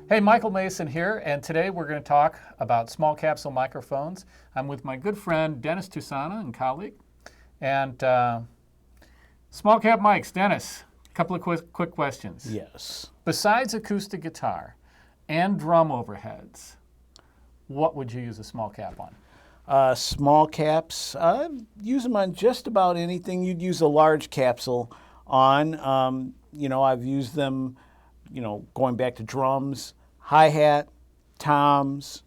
Hey, Michael Mason here, and today we're going to talk about small capsule microphones. I'm with my good friend Dennis Tusana and colleague. And small cap mics, Dennis, a couple of quick questions. Yes. Besides acoustic guitar and drum overheads, what would you use a small cap on? Small caps, use them on just about anything you'd use a large capsule on. I've used them, going back to drums, hi-hat, toms.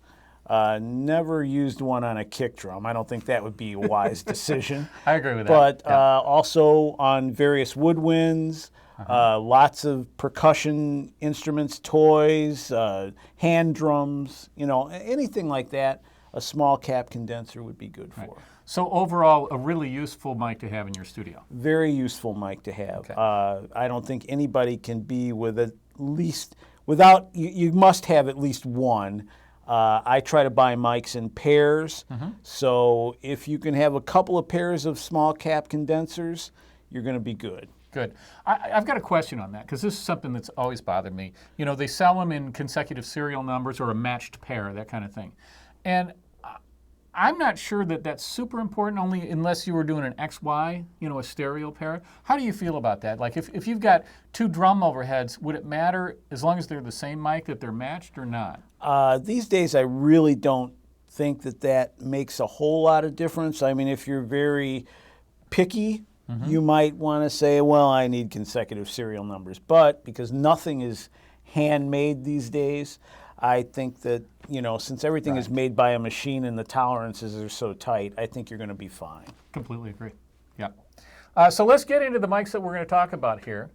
Never used one on a kick drum. I don't think that would be a wise decision. I agree with But that. Yeah. also on various woodwinds, lots of percussion instruments, toys, hand drums, anything like that. A small cap condenser would be good for. Right. So overall, a really useful mic to have in your studio. Very useful mic to have. Okay. I don't think anybody can be with at least, without, you must have at least one. I try to buy mics in pairs. So if you can have a couple of pairs of small cap condensers, you're going to be good. Good. I've got a question on that because this is something that's always bothered me. They sell them in consecutive serial numbers or a matched pair, that kind of thing. And I'm not sure that that's super important, only unless you were doing an XY, a stereo pair. How do you feel about that? Like if you've got two drum overheads, would it matter as long as they're the same mic that they're matched or not? These days, I really don't think that makes a whole lot of difference. I mean, if you're very picky, you might want to say, well, I need consecutive serial numbers. But because nothing is handmade these days, I think that, since everything is made by a machine and the tolerances are so tight, I think you're going to be fine. Completely agree. Yeah. So let's get into the mics that we're going to talk about here.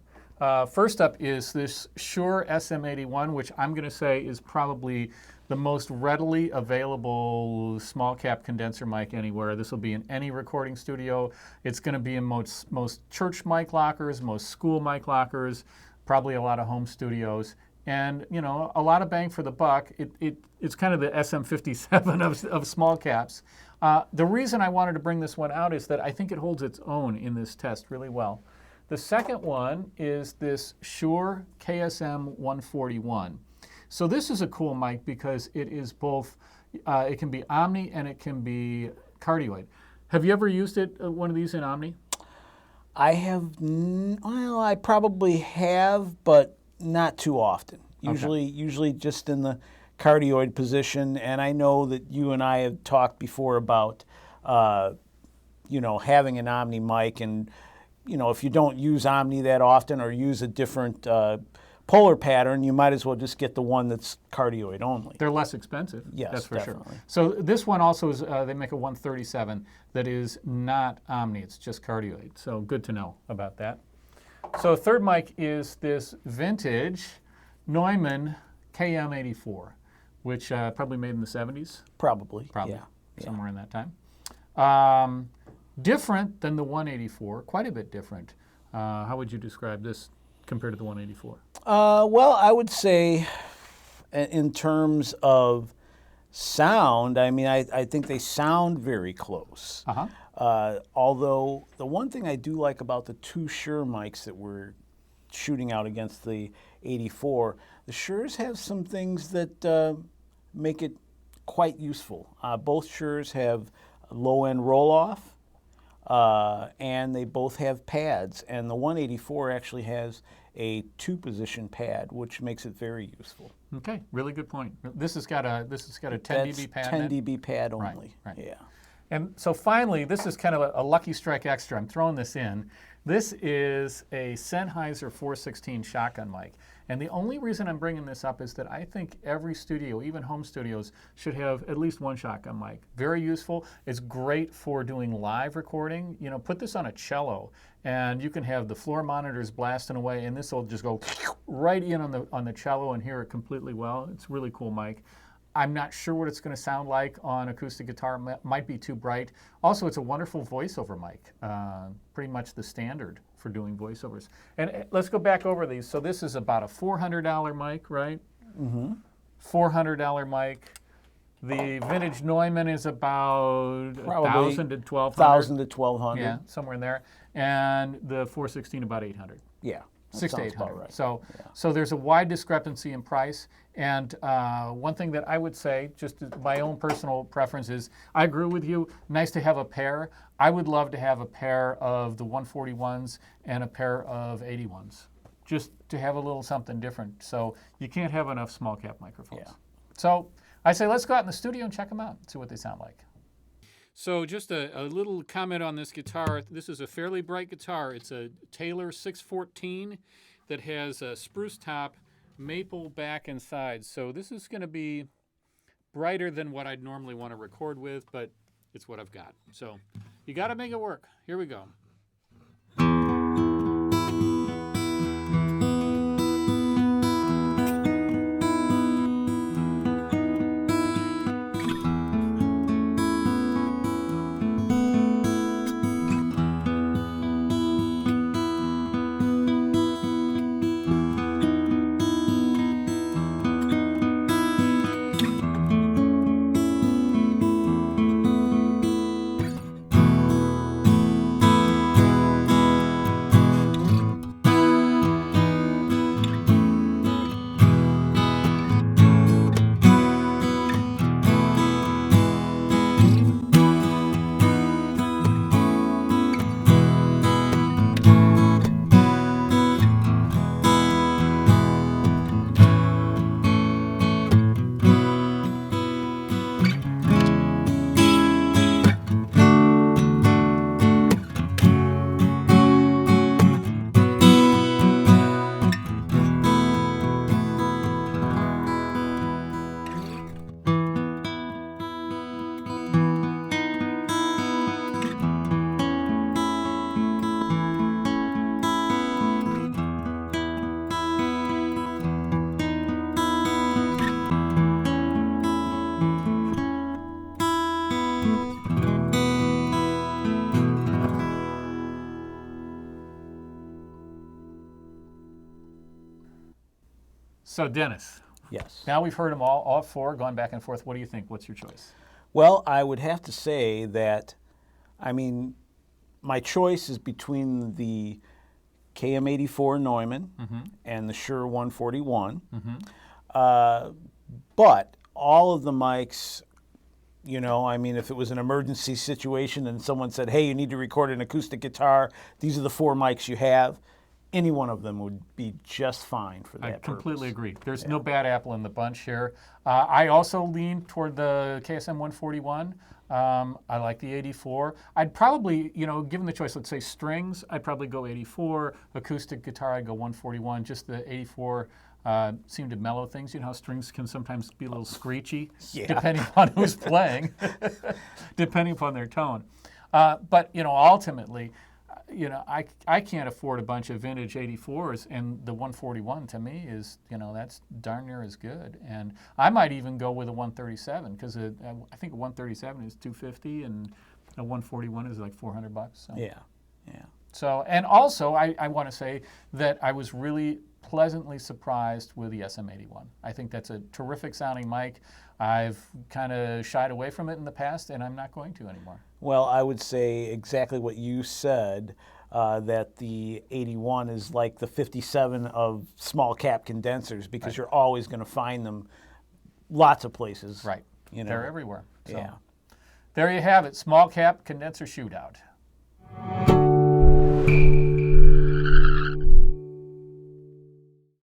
First up is this Shure SM81, which I'm going to say is probably the most readily available small cap condenser mic anywhere. This will be in any recording studio. It's going to be in most church mic lockers, most school mic lockers, probably a lot of home studios. And, a lot of bang for the buck. It's kind of the SM57 of small caps. The reason I wanted to bring this one out is that I think it holds its own in this test really well. The second one is this Shure KSM 141. So this is a cool mic because it is both, it can be Omni and it can be cardioid. Have you ever used one of these in Omni? I have, I probably have, but not too often. Usually just in the cardioid position. And I know that you and I have talked before about, having an Omni mic. And, if you don't use Omni that often or use a different polar pattern, you might as well just get the one that's cardioid only. They're less expensive. Yes, that's for definitely. sure. So this one also is, they make a 137 that is not Omni. It's just cardioid. So good to know about that. So third mic is this vintage Neumann KM 84, which probably made in the 70s. Probably. Probably, yeah. somewhere in that time. Different than the 184, quite a bit different. How would you describe this compared to the 184? Well, I would say in terms of sound, I mean, I think they sound very close. Although the one thing I do like about the two Shure mics that we're shooting out against the 84, the Shures have some things that make it quite useful. Both Shures have low-end roll-off, and they both have pads. And the 184 actually has a two-position pad, which makes it very useful. Okay, really good point. This has got a 10 dB pad. 10 dB pad only. Right. Yeah. And so finally, this is kind of a lucky strike extra. I'm throwing this in. This is a Sennheiser 416 shotgun mic. And the only reason I'm bringing this up is that I think every studio, even home studios, should have at least one shotgun mic. Very useful. It's great for doing live recording. Put this on a cello and you can have the floor monitors blasting away and this will just go right in on the cello and hear it completely well. It's a really cool mic. I'm not sure what it's going to sound like on acoustic guitar. Might be too bright. Also, it's a wonderful voiceover mic. Pretty much the standard for doing voiceovers. And let's go back over these. So this is about a $400 mic, right? $400 mic. The vintage Neumann is about Probably 1,000 to 1,200. 1,000 to 1,200. Yeah, somewhere in there. And the 416 about 800. Yeah. 6 to sounds about 800. right. So there's a wide discrepancy in price. And one thing that I would say, just my own personal preference is, I agree with you, nice to have a pair. I would love to have a pair of the 141s and a pair of 81s, just to have a little something different. So you can't have enough small cap microphones. Yeah. So I say let's go out in the studio and check them out, see what they sound like. So just a little comment on this guitar. This is a fairly bright guitar. It's a Taylor 614 that has a spruce top, maple back and sides. So this is going to be brighter than what I'd normally want to record with, but it's what I've got. So you got to make it work. Here we go. So Dennis, Yes. now we've heard them all four, going back and forth. What do you think? What's your choice? Well, I would have to say that, I mean, my choice is between the KM84 Neumann and the Shure 141. But all of the mics, you know, I mean, if it was an emergency situation and someone said, hey, you need to record an acoustic guitar, these are the 4 mics you have, any one of them would be just fine for that I purpose. completely agree. There's no bad apple in the bunch here. I also lean toward the KSM 141. I like the 84. I'd probably, you know, given the choice, let's say strings, I'd probably go 84. Acoustic guitar, I'd go 141. Just the 84 seem to mellow things. You know how strings can sometimes be a little screechy, depending on who's playing, depending upon their tone. But, you know, ultimately, you know, I can't afford a bunch of vintage 84s, and the 141 to me is, you know, that's darn near as good. And I might even go with a 137, because I think a 137 is $250 and a 141 is like $400. So. Yeah. So, and also I want to say that I was really pleasantly surprised with the SM81. I think that's a terrific sounding mic. I've kind of shied away from it in the past, and I'm not going to anymore. Well, I would say exactly what you said, that the 81 is like the 57 of small cap condensers, because you're always going to find them lots of places. Right. You know. They're everywhere. So. Yeah. There you have it, small cap condenser shootout.